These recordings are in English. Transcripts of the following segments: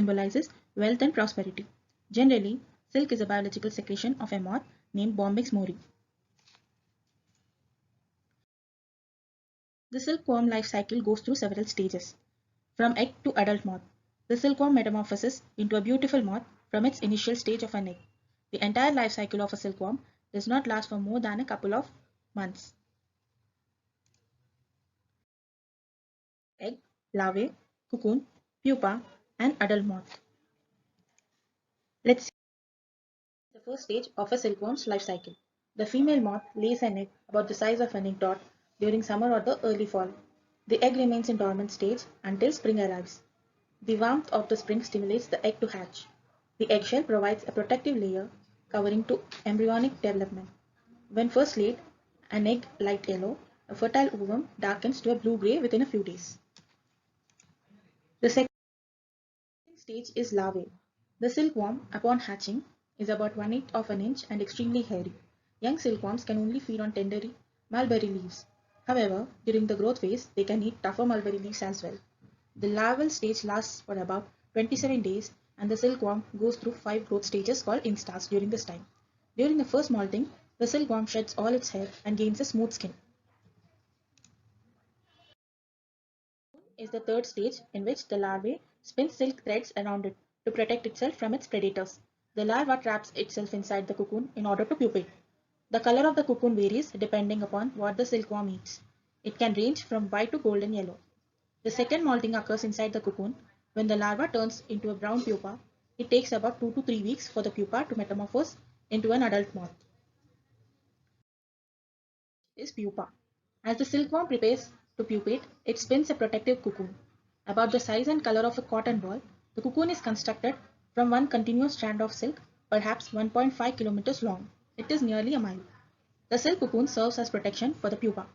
symbolizes wealth and prosperity. Generally, silk is a biological secretion of a moth named Bombyx mori. The silkworm life cycle goes through several stages. From egg to adult moth, the silkworm metamorphoses into a beautiful moth from its initial stage of an egg. The entire life cycle of a silkworm does not last for more than a couple of months. Egg, larvae, cocoon, pupa, and adult moth. Let's see the first stage of a silkworm's life cycle. The female moth lays an egg about the size of an egg dot during summer or the early fall. The egg remains in dormant stage until spring arrives. The warmth of the spring stimulates the egg to hatch. The eggshell provides a protective layer covering to embryonic development. When first laid, an egg light yellow, a fertile ovum darkens to a blue-gray within a few days. The second stage is larvae. The silkworm, upon hatching, is about 1/8 of an inch and extremely hairy. Young silkworms can only feed on tender mulberry leaves. However, during the growth phase, they can eat tougher mulberry leaves as well. The larval stage lasts for about 27 days and the silkworm goes through 5 growth stages called instars during this time. During the first molting, the silkworm sheds all its hair and gains a smooth skin. Is the third stage in which the larvae spins silk threads around it to protect itself from its predators. The larva traps itself inside the cocoon in order to pupate. The color of the cocoon varies depending upon what the silkworm eats. It can range from white to golden yellow. The second molting occurs inside the cocoon. When the larva turns into a brown pupa, it takes about 2 to 3 weeks for the pupa to metamorphose into an adult moth. Is pupa. As the silkworm prepares to pupate, it spins a protective cocoon. About the size and color of a cotton ball, the cocoon is constructed from one continuous strand of silk, perhaps 1.5 kilometers long. It is nearly a mile. The silk cocoon serves as protection for the pupa.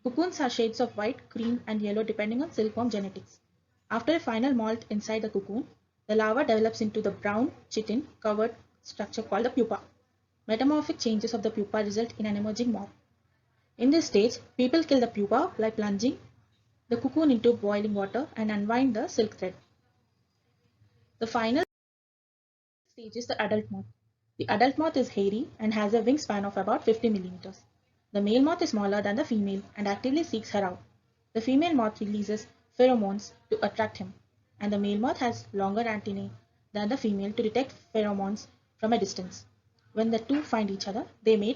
Cocoons are shades of white, cream, and yellow depending on silkworm genetics. After a final molt inside the cocoon, the larva develops into the brown, chitin covered structure called the pupa. Metamorphic changes of the pupa result in an emerging moth. In this stage, people kill the pupa by plunging the cocoon into boiling water and unwind the silk thread. The final stage is the adult moth. The adult moth is hairy and has a wingspan of about 50 millimeters. The male moth is smaller than the female and actively seeks her out. The female moth releases pheromones to attract him, and the male moth has longer antennae than the female to detect pheromones from a distance. When the two find each other, they mate